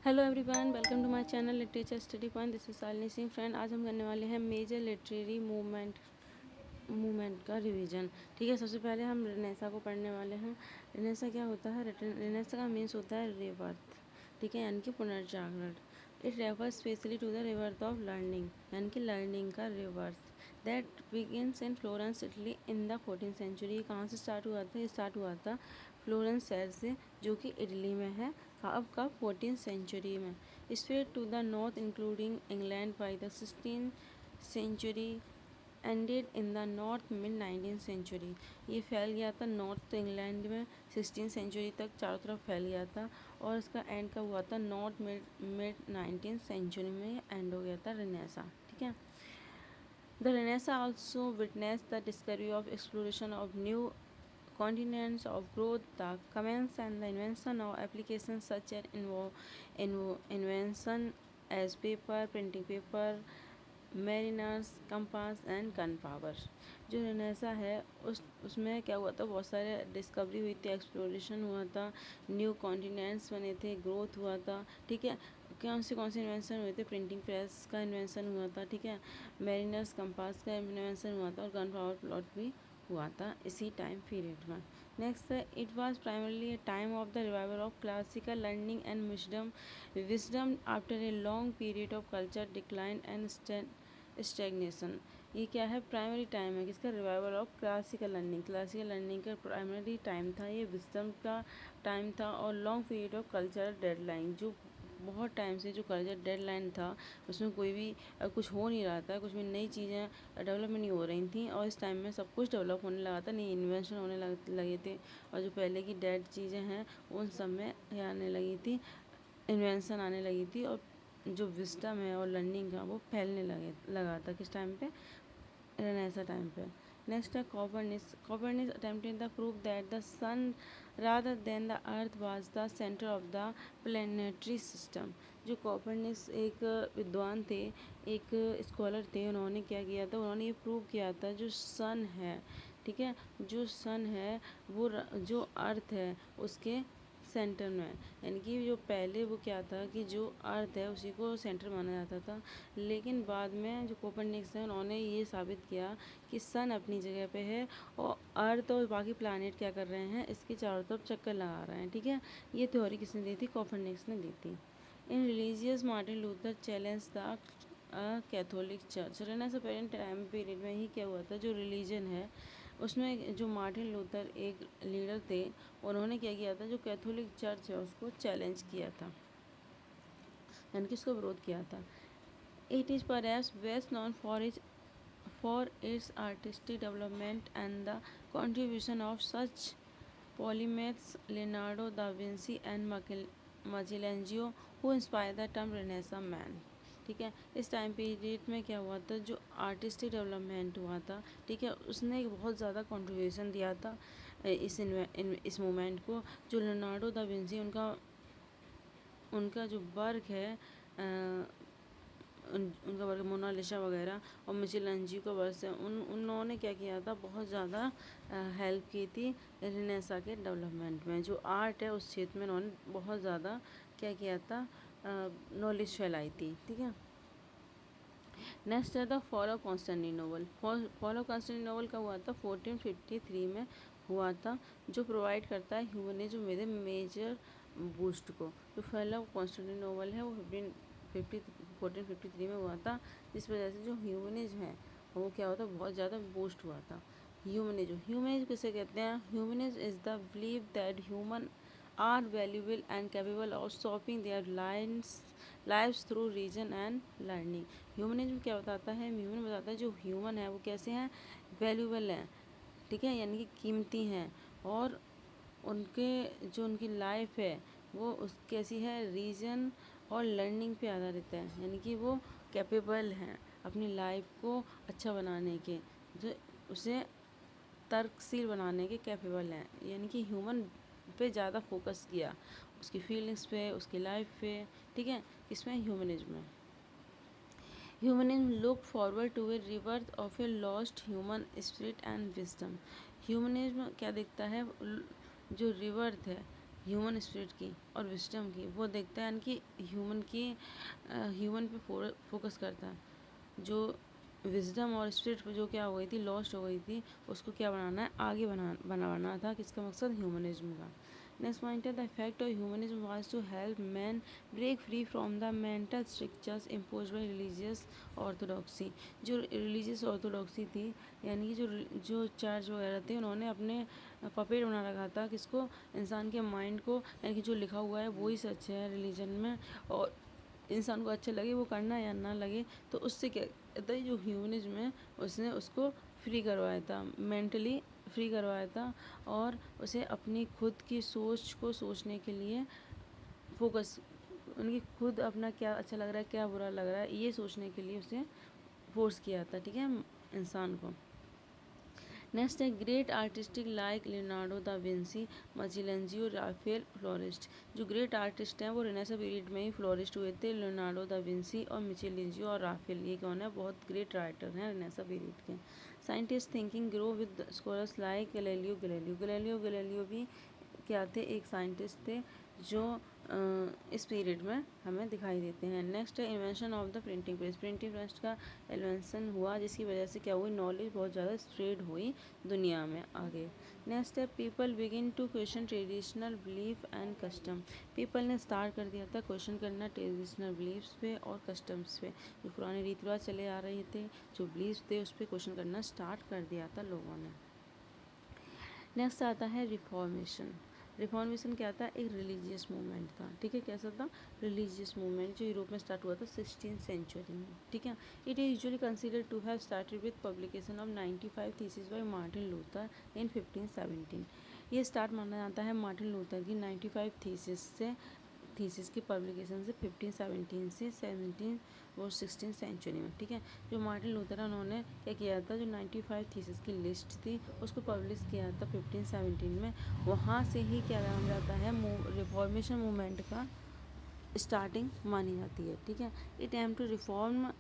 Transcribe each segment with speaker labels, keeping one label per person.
Speaker 1: Hello everyone, welcome to my channel literature study point. This is Shalini Singh. Friend, आज हम करने वाले हैं मेजर लिटरेरी मूवमेंट का रिवीजन। ठीक है, सबसे पहले हम रेनेसा को पढ़ने वाले हैं। रेनेसा क्या होता है? रेनेसा का मीन्स होता है रिवर्थ, ठीक है, यानी कि पुनर्जागरण। It refers specially to the rebirth of learning, यानी कि लर्निंग का rebirth that begins in Florence Italy in the 14th century. कहाँ से स्टार्ट हुआ था? ये स्टार्ट हुआ था फ्लोरेंस शहर से, जो कि इटली में है। अब का 14th सेंचुरी में spread to the north including England by the 16th century ended in the north mid 19th century. ये फैल गया था नॉर्थ इंग्लैंड में 16th सेंचुरी तक, चारों तरफ फैल गया था। और इसका एंड कब हुआ था? नॉर्थ मिड 19th सेंचुरी में एंड हो गया था रेनेसा। ठीक है, the Renaissance also witness the discovery of exploration of new continents of growth, the commence and the invention of applications such as invention as paper, printing paper, mariners compass and gun power. जो Renaissance है उसमें क्या हुआ था? बहुत सारे discovery हुई थी, एक्सप्लोरेशन हुआ था, न्यू कॉन्टिनेंट्स बने थे, ग्रोथ हुआ था। ठीक है, कौन से इन्वेंशन हुए थे? प्रिंटिंग प्रेस का इन्वेंशन हुआ था, ठीक है, मेरिनर्स कंपास का इन्वेंशन हुआ था, और गन पावर प्लॉट भी हुआ था इसी टाइम पीरियड में। नेक्स्ट है, it was primarily A time of the revival of classical learning and wisdom after a long period of culture decline and stagnation. ये क्या है? प्राइमरी टाइम है किसका? Revival of classical learning. Classical learning का primary time था ये, wisdom का time था, और long period of cultural deadline, जो बहुत टाइम से जो कल्चर डेडलाइन था उसमें कोई भी कुछ हो नहीं रहा था, कुछ भी नई चीज़ें डेवलपमेंट नहीं हो रही थी, और इस टाइम में सब कुछ डेवलप होने लगा था, नई इन्वेंशन होने लगे थे, और जो पहले की डेड चीज़ें हैं उन सब में आने लगी थी, इन्वेंशन आने लगी थी, और जो विस्डम है और लर्निंग का वो फैलने लगा था। किस टाइम पे? रेनेसा टाइम पे। नेक्स्ट है Copernicus attempted the proof that the sun rather than the earth was the centre of the planetary system. जो कॉपर्निकस एक विद्वान थे, एक स्कॉलर थे, उन्होंने क्या किया था? उन्होंने ये प्रूव किया था जो सन है, ठीक है, जो सन है वो जो अर्थ है उसके सेंटर में है। यानी कि जो पहले वो क्या था कि जो अर्थ है उसी को सेंटर माना जाता था, लेकिन बाद में जो कोपरनिकस है उन्होंने ये साबित किया कि सन अपनी जगह पे है, और अर्थ और बाकी प्लानिट क्या कर रहे हैं? इसके चारों तरफ चक्कर लगा रहे हैं। ठीक है, ये थ्योरी किसने दी थी? कोपरनिकस ने दी थी। इन religious Martin Luther challenge the Catholic church. Renaissance time period में ही क्या हुआ था? जो रिलीजन है उसमें जो मार्टिन लूथर एक लीडर थे, उन्होंने क्या किया था? जो कैथोलिक चर्च है उसको चैलेंज किया था, यानी कि उसका विरोध किया था। It is perhaps best known for its artistic development and the contribution of such polymaths Leonardo da Vinci and Michelangelo who inspired the term Renaissance man। ठीक है, इस टाइम पीरियड में क्या हुआ था? जो आर्टिस्टिक डेवलपमेंट हुआ था, ठीक है, उसने एक बहुत ज़्यादा कंट्रीब्यूशन दिया था इस मूवमेंट को। जो लियोनार्डो दा विंसी उनका जो वर्क है, उनका वर्क मोनालिसा वगैरह, और मिचेलेंजियो का वर्क है, उन्होंने क्या किया था? बहुत ज़्यादा हेल्प की थी रेनेसा के डेवलपमेंट में। जो आर्ट है उस क्षेत्र में उन्होंने बहुत ज़्यादा क्या किया था? नॉलेज फैलाई थी। ठीक है, नेक्स्ट है the fall of Constantinople. Fall of Constantinople का हुआ था 1453 में हुआ था, जो प्रोवाइड करता है humanism with a major boost को। जो फॉल ऑफ कॉन्स्टेंटिनोपल है वो 1453 में हुआ था, जिस वजह से जो ह्यूमनिज्म है वो क्या होता है? बहुत ज़्यादा बूस्ट हुआ था। ह्यूमनिज्म किसे कहते हैं? Humanism is the believe that human are valuable and capable of solving their lives through reason and learning. Humanism क्या बताता है? ह्यूमन बताता है जो ह्यूमन है वो कैसे हैं? वैल्यूबल हैं, ठीक है, यानी कि कीमती हैं, और उनके जो उनकी लाइफ है वो उस कैसी है? रीजन और लर्निंग पे आधारित है, यानी कि वो कैपेबल हैं अपनी लाइफ को अच्छा बनाने के, जो उसे तर्कशील बनाने के कैपेबल हैं, यानी कि ह्यूमन पे ज़्यादा फोकस किया, उसकी फीलिंग्स पे, उसकी लाइफ पे। ठीक है, किसमें? ह्यूमनिज्म में। Humanism look forward to a rebirth of a lost human spirit and wisdom. Humanism क्या देखता है? जो रिवर्थ है, ह्यूमन स्पिरिट की और विस्डम की, वो देखता है यानी कि ह्यूमन पे फोकस करता है। जो विजडम और स्पिरिट पे जो क्या हो गई थी, लॉस्ट हो गई थी, उसको क्या बनाना है, आगे बनाना था। किसका मकसद, ह्यूमनिज्म का। नेक्स्ट पॉइंट है the effect of humanism was to help man break free from the mental structures impose by religious orthodoxy. जो रिलीजियस ऑर्थोडॉक्सी थी, यानी कि जो चर्च वगैरह थे, उन्होंने अपने पपेट बना रखा था किसको, इंसान के माइंड को, यानी कि जो लिखा हुआ है वही सच है रिलीजन में, और इंसान को अच्छा लगे वो करना या ना लगे, तो उससे क्या कहता है, जो ह्यूमनिज्म है उसने उसको फ्री करवाया था, मेंटली फ्री करवाया था, और उसे अपनी खुद की सोच को सोचने के लिए फोकस, उनकी खुद अपना क्या अच्छा लग रहा है, क्या बुरा लग रहा है, ये सोचने के लिए उसे फोर्स किया था, ठीक है, इंसान को। नेक्स्ट है great artistic like Leonardo da Vinci, Michelangelo, Raphael florist. जो ग्रेट आर्टिस्ट हैं वो रेनेसां पीरियड में ही फ्लोरिस्ट हुए थे, लियोनार्डो दा विंसी और मिचेलेंजियो और राफेल, ये कौन है, बहुत ग्रेट राइटर हैं रेनेसां पीरियड के। Scientist thinking grow with scholars like Galileo Galileo. Galileo Galileo भी क्या थे, एक साइंटिस्ट थे जो इस पीरियड में हमें दिखाई देते हैं। नेक्स्ट है invention of the printing press. Printing press का इन्वेंशन हुआ, जिसकी वजह से क्या हुई, नॉलेज बहुत ज़्यादा स्प्रेड हुई दुनिया में आगे। नेक्स्ट है people begin to question traditional belief and custom. People ने स्टार्ट कर दिया था क्वेश्चन करना ट्रेडिशनल बिलीफ्स पे और कस्टम्स पे। जो पुराने रीति रिवाज चले आ रहे थे, जो बिलीफ्स थे, उस पर क्वेश्चन करना स्टार्ट कर दिया था लोगों ने। नेक्स्ट आता है रिफॉर्मेशन। रिफॉर्मेशन क्या था, एक रिलीजियस मूवमेंट था, ठीक है, कैसा था, रिलीजियस मूवमेंट, जो यूरोप में स्टार्ट हुआ था 16th सेंचुरी में, ठीक है। It is usually considered to have started with publication of 95 thesis by Martin Luther in 1517। ये स्टार्ट माना जाता है मार्टिन लूथर की 95 थीसिस की पब्लिकेशन से 1517 से 17 और 16 सेंचुरी में, ठीक है। जो मार्टिन लूथर है, उन्होंने क्या किया था, जो 95 थीसिस की लिस्ट थी उसको पब्लिश किया था 1517 में। वहाँ से ही क्या नाम जाता है, रिफॉर्मेशन मूवमेंट का स्टार्टिंग मानी जाती है, ठीक है। It aim to reform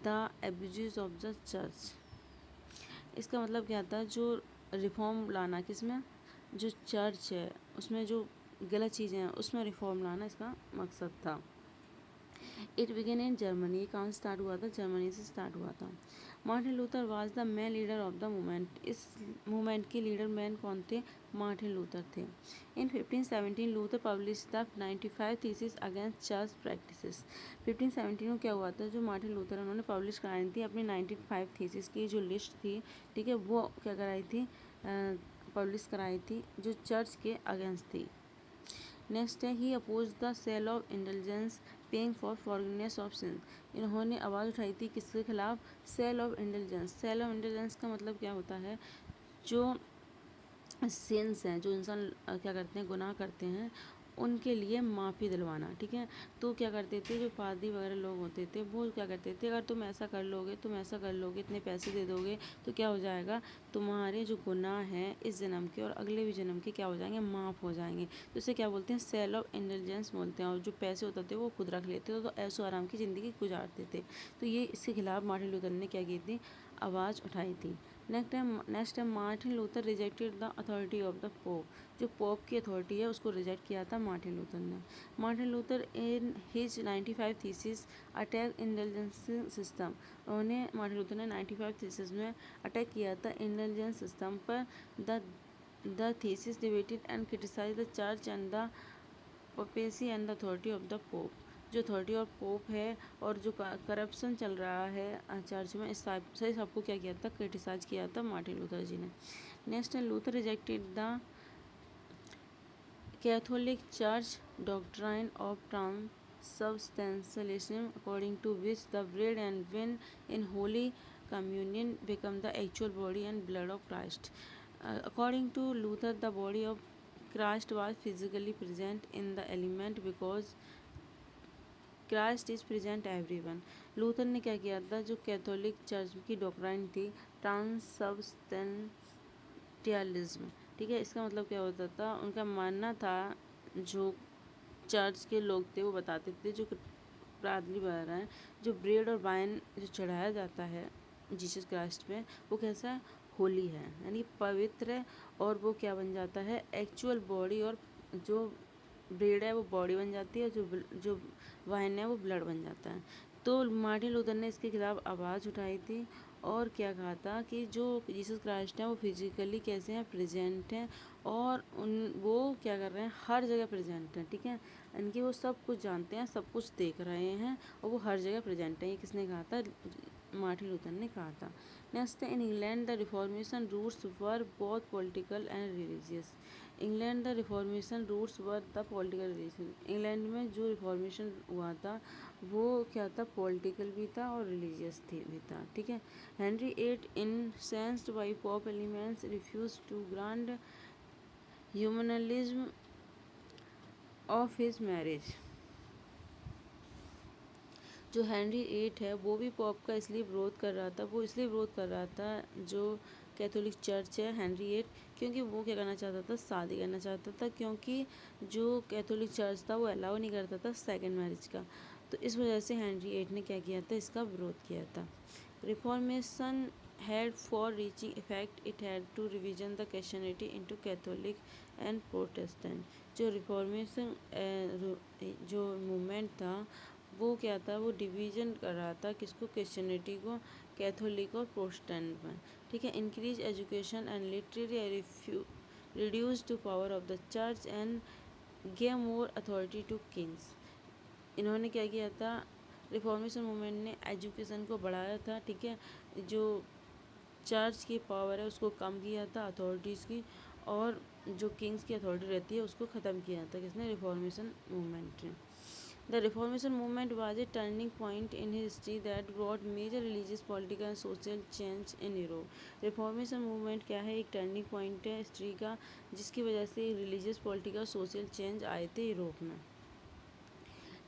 Speaker 1: the abuse of the church. इसका मतलब क्या था, जो रिफॉर्म लाना किसमें, जो चर्च है उसमें जो गलत चीज़ें हैं उसमें रिफॉर्म लाना इसका मकसद था। It began in Germany. कहाँ से स्टार्ट हुआ था, जर्मनी से स्टार्ट हुआ था। Martin Luther was the main leader of the movement. इस मूवमेंट के लीडर मैन कौन थे, मार्टिन लूथर थे। इन 1517 Luther publish the 95 thesis against church practices. 1517 में क्या हुआ था, जो मार्टिन लूथर उन्होंने पब्लिश कराई थी अपनी 95 थीसिस की जो लिस्ट थी, ठीक है, वो क्या कराई थी, पब्लिश कराई थी, जो चर्च के अगेंस्ट थी। नेक्स्ट है he oppose the sale of intelligence paying for forgiveness of sins. इन्होंने आवाज़ उठाई थी किसके खिलाफ, sale of intelligence. Sale of intelligence का मतलब क्या होता है, जो सिंस हैं, जो इंसान क्या करते हैं, गुनाह करते हैं, उनके लिए माफ़ी दिलवाना, ठीक है। तो क्या करते थे, जो पादरी वगैरह लोग होते थे वो क्या करते थे, अगर तुम ऐसा कर लोगे, तुम ऐसा कर लोगे, इतने पैसे दे दोगे, तो क्या हो जाएगा, तुम्हारे जो गुनाह हैं इस जन्म के और अगले भी जन्म के क्या हो जाएंगे, माफ़ हो जाएंगे। तो इसे क्या बोलते हैं, सेल ऑफ इंटेलिजेंस बोलते हैं। और जो पैसे होते थे वो खुद रख लेते थे, तो ऐशो आराम की ज़िंदगी गुजारते थे। तो ये इसके खिलाफ मार्टिन लूथर ने क्या की थी, आवाज़ उठाई थी। नेक्स्ट है Martin Luther rejected the authority of the pope. जो पोप की अथॉरिटी है उसको रिजेक्ट किया था मार्टिन लूथर ने। Martin Luther in his 95 thesis attack intelligence system. उन्होंने मार्टिन लूथर ने 95 थीसिस में अटैक किया था इंटेलिजेंस सिस्टम पर। The thesis debated and criticise the church and the papacy and the authority of the pope. जो authority of pope है और जो करप्शन चल रहा है चर्च में, इस से सबको क्या किया था, क्रिटिसाइज किया था मार्टिन लूथर जी ने। नेक्स्ट है Luther rejected the Catholic church doctrine of transubstantialism according to which the bread and wine in holy communion become the actual body and blood of Christ. According to Luther, the body of Christ was physically present in the element because Christ is present everyone. Luther ने क्या किया था, जो Catholic church की doctrine थी ट्रांसबस्टेंटियलिज्म, ठीक है, इसका मतलब क्या होता था, उनका मानना था, जो चर्च के लोग थे वो बताते थे, जो पादरी वगैरह हैं, जो ब्रेड और वाइन जो चढ़ाया जाता है जीसस क्राइस्ट पे, वो कैसा है, होली है, यानी पवित्र है, और वो क्या बन जाता है, एक्चुअल बॉडी और जो ब्रेड है वो बॉडी बन जाती है, जो वाइन है वो ब्लड बन जाता है। तो मार्टिन लूथर ने इसके खिलाफ आवाज़ उठाई थी और क्या कहा था कि जो जीसस क्राइस्ट हैं वो फिजिकली कैसे हैं, प्रेजेंट हैं, और वो क्या कर रहे हैं, हर जगह प्रेजेंट हैं, ठीक है। इनकी वो सब कुछ जानते हैं, सब कुछ देख रहे हैं, और वो हर जगह प्रेजेंट हैं। ये किसने कहा था? मार्टिन लूथर ने कहा था। Next, in England the reformation roots were both political and religious. England the reformation roots were the political religion. England में जो रिफॉर्मेशन हुआ था वो क्या था, पॉलिटिकल भी था और रिलीजियस भी था, ठीक है। Henry eight, incensed by pope elements, refuse to grant humanism of his marriage. जो हेनरी एट है वो भी पॉप का इसलिए विरोध कर रहा था, वो इसलिए विरोध कर रहा था जो कैथोलिक चर्च है, हेनरी एट, क्योंकि वो क्या करना चाहता था, शादी करना चाहता था, क्योंकि जो कैथोलिक चर्च था वो अलाउ नहीं करता था सेकंड मैरिज का। तो इस वजह से हेनरी एट ने क्या किया था, इसका विरोध किया था। Reformation had for reaching effect it had to revision the Christianity into Catholic and Protestant। जो रिफॉर्मेशन जो मूवमेंट था वो क्या था, वो डिवीजन कर रहा था किसको, क्रिश्चियनिटी को, कैथोलिक और प्रोटेस्टेंट में, ठीक है। Increase education and literary, reduce to power of the church and gave more authority to kings. इन्होंने क्या किया था, रिफॉर्मेशन मूवमेंट ने एजुकेशन को बढ़ाया था, ठीक है। जो चर्च की पावर है उसको कम किया था, अथॉरिटीज़ की, और जो किंग्स की अथॉरिटी रहती है उसको ख़त्म किया था किसने, रिफॉर्मेशन मूवमेंट ने। The Reformation movement was a turning point in history that brought major religious, political and social change in Europe। Reformation movement क्या है, एक टर्निंग पॉइंट है हिस्ट्री का जिसकी वजह से रिलीजियस, पॉलिटिकल, सोशल चेंज आए थे यूरोप में।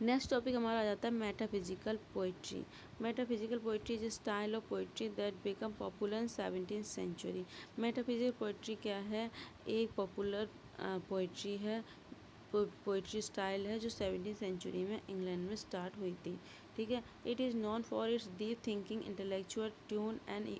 Speaker 1: नेक्स्ट टॉपिक हमारा आ जाता है metaphysical poetry. Metaphysical poetry is style of poetry that become popular in 17th century. Metaphysical poetry क्या है, एक पॉपुलर पोइट्री है, पोइट्री स्टाइल है जो 17th सेंचुरी में इंग्लैंड में स्टार्ट हुई थी, ठीक है। It is known for its deep thinking, intellectual tune and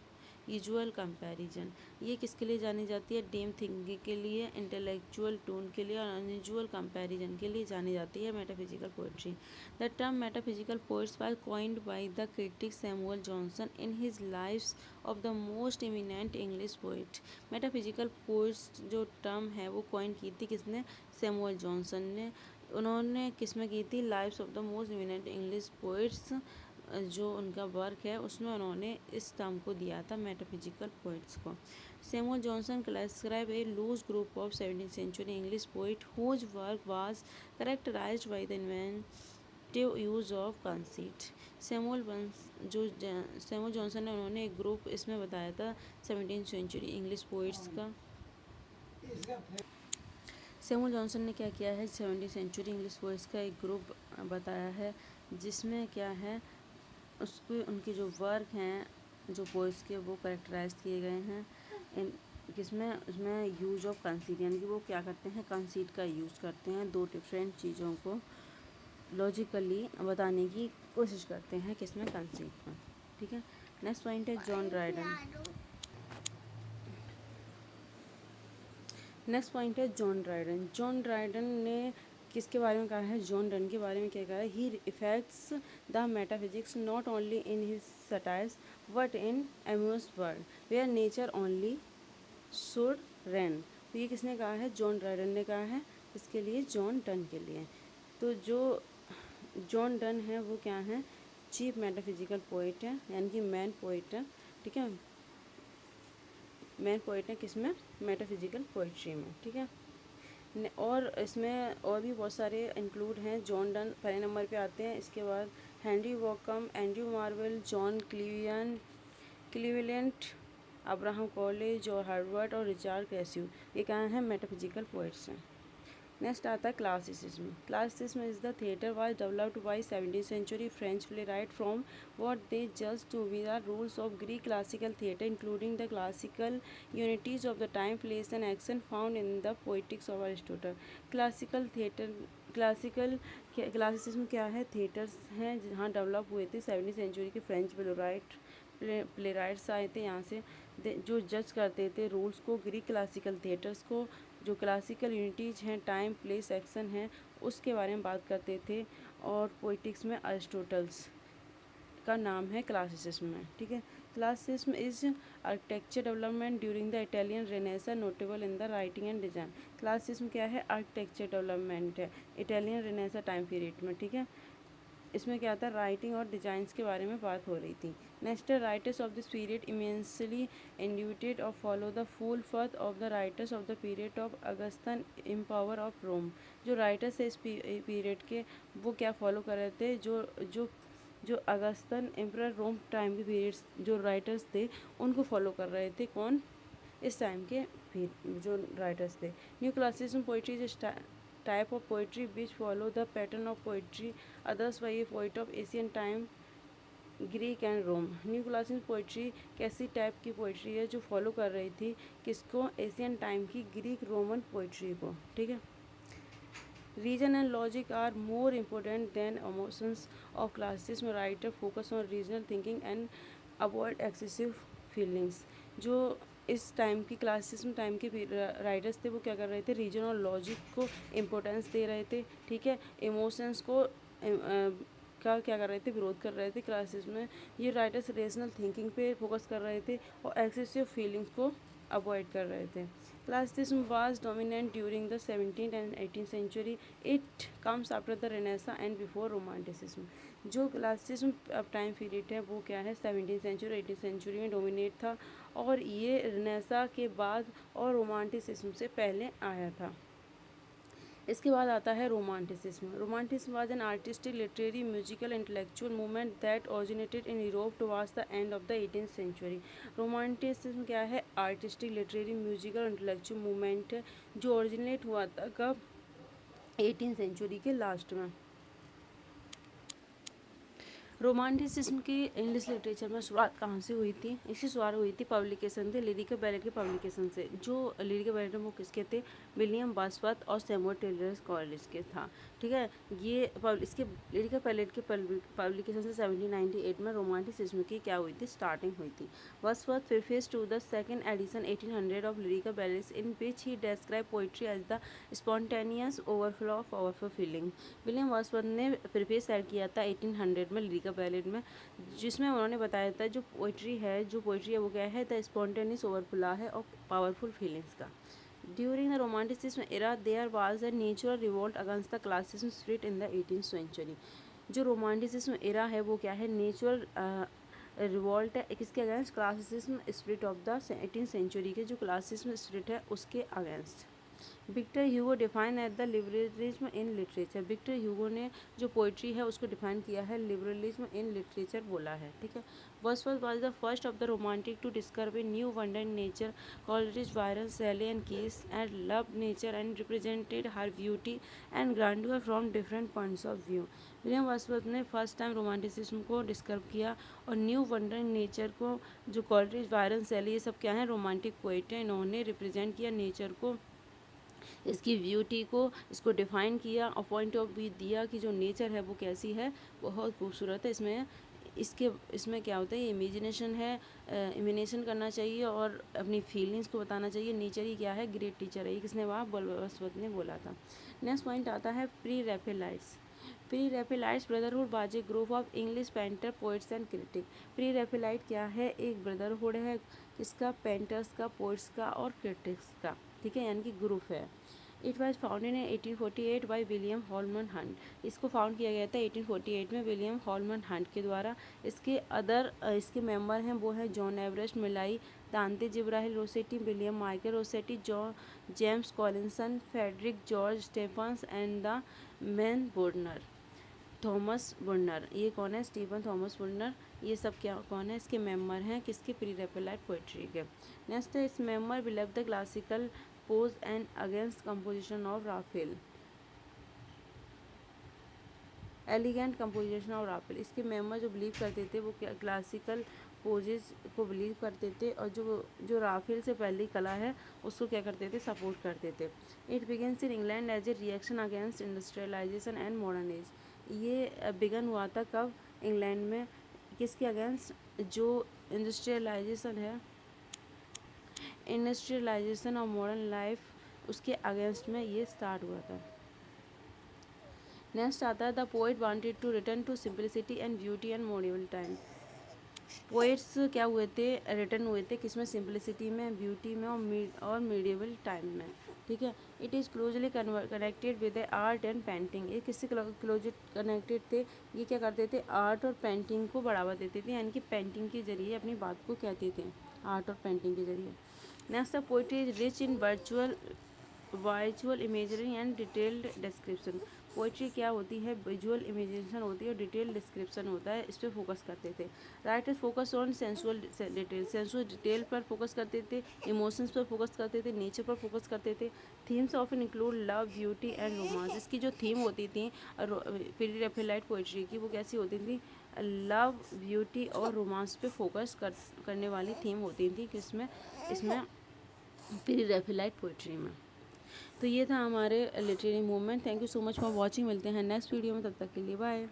Speaker 1: usual comparison. ये किसके लिए जानी जाती है, डीप थिंकिंग के लिए, इंटेलेक्चुअल टून के लिए और अनयूजुअल कंपैरिजन के लिए जानी जाती है metaphysical poetry. The term metaphysical poets was coined by the critic Samuel Johnson in his lives of the most eminent English poet. Metaphysical poets जो टर्म है वो कॉइन की थी किसने, सैमुअल जॉनसन ने। उन्होंने किस में की थी, lives of the most eminent English poets, जो उनका वर्क है उसमें उन्होंने इस टर्म को दिया था मेटाफिजिकल पोइट्स को। Samuel Johnson classified a loose group of 17th century English poet whose work was characterised by the inventive use of conceit. Samuel Johnson ने उन्होंने एक ग्रुप इसमें बताया था 17th सेंचुरी इंग्लिश पोइट्स का। सैमुअल जॉनसन ने क्या किया है, 17th सेंचुरी इंग्लिश पोइट्स का एक ग्रुप बताया है जिसमें क्या है, उसके उनके जो वर्क हैं जो पोइट्स के वो करेक्टराइज किए गए हैं इन किसमें, उसमें यूज ऑफ कंसीट, यानी कि वो क्या करते हैं, कंसीट का यूज़ करते हैं, दो डिफरेंट चीज़ों को लॉजिकली बताने की कोशिश करते हैं किसमें, कंसीट में, ठीक है। नेक्स्ट पॉइंट है जॉन ड्राइडन। नेक्स्ट पॉइंट है जॉन ड्राइडन। जॉन ड्राइडन ने किसके बारे में कहा है, जॉन डन के बारे में क्या कहा है, he effects the metaphysics not only in his satires but in amuse world where nature only should reign. तो ये किसने कहा है, जॉन ड्राइडन ने कहा है, इसके लिए जॉन डन के लिए। तो जो जॉन डन है वो क्या है, चीफ मेटाफिजिकल पोइट है, यानी कि मैन पोइट है, ठीक है। मेन पोइट है किसमें, मेटाफिजिकल पोइट्री में, ठीक है। और इसमें और भी बहुत सारे इंक्लूड हैं। जॉन डन पहले नंबर पे आते हैं, इसके बाद Henry Vaughan, Andrew Marvell, John Cleveland, Abraham Cowley, George Herbert और रिचार्ड कैस्यू, ये कहाँ हैं, मेटाफिजिकल पोइट्स हैं। नेक्स्ट आता है classicism. Classicism is the theatre was developed by 17th century French playwright from what they judged to be the rules of Greek classical theatre, including the classical unities of the time, place and action found in the poetics of Aristotle। Classical theatre, classicism क्या है, theatres हैं जहाँ develop हुए थे 17th century के French प्लेराइट्स आए थे यहाँ से, जो जज करते थे रूल्स को, ग्रीक क्लासिकल थिएटर्स को, जो क्लासिकल यूनिटीज हैं, टाइम, प्लेस, एक्शन हैं, उसके बारे में बात करते थे। और पोइटिक्स में अरिस्टोटल्स का नाम है क्लासिसिज्म में, ठीक है। Classicism is architecture development during the Italian Renaissance notable in the writing and design. Classicism क्या है? आर्किटेक्चर डेवलपमेंट है इटालियन रेनेसा टाइम पीरियड में, ठीक है। इसमें क्या था? राइटिंग और डिजाइंस के बारे में बात हो रही थी। Next, writers of this period immensely indebted और फॉलो द फुल फर्थ of the writers of the period of Augustan empire of Rome. जो राइटर्स है इस पीरियड के, वो क्या फॉलो कर रहे थे? जो अगस्तन एम्परर रोम टाइम के पीरियड्स जो राइटर्स थे उनको फॉलो कर रहे थे। कौन? इस टाइम के जो राइटर्स थे। New classicism poetry is type of poetry which follow the pattern of poetry others by a poet of Asian time, Greek and Rome. New classic poetry कैसी टाइप की पोइट्री है? जो फॉलो कर रही थी किसको? एशियन टाइम की Greek Roman poetry को, ठीक है। Reason and logic are more important than emotions of classicism. Writer focus on regional thinking and avoid excessive feelings. जो इस टाइम की क्लासिसिज्म टाइम के राइटर्स थे वो क्या कर रहे थे? रीजन और लॉजिक को इम्पोर्टेंस दे रहे थे, ठीक है। इमोशंस को का क्या कर रहे थे? विरोध कर रहे थे क्लासिसिज्म में। ये राइटर्स रेशनल थिंकिंग पे फोकस कर रहे थे और एक्सेसिव फीलिंग्स को अवॉइड कर रहे थे। Classicism was dominant during the 17th and 18th century. It comes after the renaissance and before romanticism. जो क्लासिसिज्म अब टाइम पीरियड है वो क्या है? 17th सेंचुरी 18th सेंचुरी में डोमिनेट था और ये रेनेसा के बाद और रोमांटिसिज्म से पहले आया था। इसके बाद आता है romanticism. Romanticism was an artistic, literary, musical, intellectual movement that originated in Europe towards the end of the 18th century. Romanticism क्या है? Artistic, literary, musical, intellectual movement है जो ओरिजिनेट हुआ था कब? 18th सेंचुरी के लास्ट में। रोमांटिसिज्म की इंग्लिश लिटरेचर में शुरुआत कहाँ से हुई थी? इसकी शुरुआत हुई थी पब्लिकेशन थे लिरिकल बैलेट के पब्लिकेशन से। जो लिरिकल बैलेट वो किसके थे? विलियम वर्ड्सवर्थ और सैमुअल टेलर कॉलेज के था, ठीक है। ये इसके लिरिकल बैलेट के पब्लिकेशन से 1798 में रोमांटिसिज्म की क्या हुई थी? स्टार्टिंग हुई थी। Wordsworth preface to the second edition 1800 of Lyrical Ballads in which he describe poetry as the spontaneous overflow of powerful feeling. William Wordsworth ने प्रीफेस ऐड किया था 1800 में लिरिकल बैलेट में, जिसमें उन्होंने बताया था जो पोइट्री है वो क्या है? द स्पॉन्टेनियस ओवरफ्लो है और पावरफुल फीलिंग्स का। During the romanticism era there was a natural revolt against the classicism spirit in the 18th century. जो रोमांटिसिज्म एरा है वो क्या है? नेचुरल रिवोल्ट है किसके against? Classicism spirit of the 18th century के जो क्लासिसिज्म स्पिरिट है उसके against. Victor Hugo define at the liberalism in literature. Victor Hugo ने जो पोइट्री है उसको डिफाइन किया है लिबरलिज्म इन लिटरेचर बोला है, ठीक है। Wordsworth was the first of the romantic to discover a new wonder in nature, Coleridge, Byron, Shelley and Keats and love nature and represented her beauty and grandeur from different points of view. William Wordsworth ने first time romanticism को discover किया और new wonder in nature को जो Coleridge, Byron, शैली ये सब क्या है? रोमांटिक पोइट हैं। इन्होंने रिप्रेजेंट किया नेचर को, इसकी ब्यूटी को, इसको डिफाइन किया और पॉइंट ऑफ व्यू दिया कि जो नेचर है वो कैसी है? बहुत खूबसूरत है। इसमें क्या होता है? इमेजिनेशन है, इमेजिनेशन करना चाहिए और अपनी फीलिंग्स को बताना चाहिए। नेचर ही क्या है? ग्रेट टीचर है। ये किसने कहा? वर्ड्सवर्थ ने बोला था। नेक्स्ट पॉइंट आता है pre Raphaelites. Pre Raphaelites brotherhood was a group of English painter, poets and critic. Pre Raphaelite क्या है? एक ब्रदरहुड है किसका? पेंटर्स का, पोइट्स का और क्रिटिक्स का, ठीक है, यानी कि ग्रुप है। It was founded in 1848 by William Holman Hunt. इसको फाउंड किया गया था 1848 में विलियम हॉलमन हंट के द्वारा। इसके मेंबर हैं वो हैं John Everett Millais, Dante Gabriel Rossetti, William Michael Rossetti, James Collinson, Frederic George Stephens and the man Woolner, Thomas Woolner. ये कौन है? Stephen Thomas Woolner. ये सब क्या कौन है? इसके मेंबर हैं किसके? प्री रैफेलाइट पोइट्री के। नेक्स्ट है इस member believe the classical pose and against composition of Raphael, elegant composition of Raphael. इसके मेंबर जो बिलीव करते थे वो क्लासिकल पोजेस को बिलीव करते थे और जो राफेल से पहली कला है उसको क्या करते थे? सपोर्ट करते थे। It begins in England as a reaction against industrialisation and modernize. ये बिगन हुआ था कब? इंग्लैंड में। किसके अगेंस्ट? जो इंडस्ट्रियलाइजेशन है, इंडस्ट्रियलाइजेशन और मॉडर्न लाइफ उसके अगेंस्ट में ये स्टार्ट हुआ था। नेक्स्ट आता है the poet wanted to return to simplicity and beauty and module time. Poets क्या हुए थे, रिटर्न हुए थे किसमें, सिंपलिसिटी में, ब्यूटी में और मीडिएवल टाइम में। ठीक है। It is closely connected with art and painting. ये किससे क्लोज कनेक्टेड थे, ये क्या करते थे, आर्ट और पेंटिंग को बढ़ावा देते थे, यानी कि पेंटिंग के जरिए अपनी बात को कहते थे, आर्ट और पेंटिंग के जरिए। Next poetry is rich in virtual imagery and detailed description. Poetry क्या होती है, विजुअल इमेजिनेशन होती है और डिटेल डिस्क्रिप्शन होता है, इस पर फोकस करते थे। Writers focus on sensual detail पर फोकस करते थे, इमोशंस पर फोकस करते थे, नेचर पर फोकस करते थे। Themes often include love, beauty and romance. इसकी जो थीम होती थी प्री रैफेलाइट पोइट्री की, वो कैसी होती थी, लव, ब्यूटी और रोमांस पे फोकस करने वाली थीम होती थी किसमें, इसमें प्री रैफेलाइट पोइट्री में। तो ये था हमारे literary movement. Thank you so much for watching. मिलते हैं नेक्स्ट वीडियो में, तब तक के लिए बाय।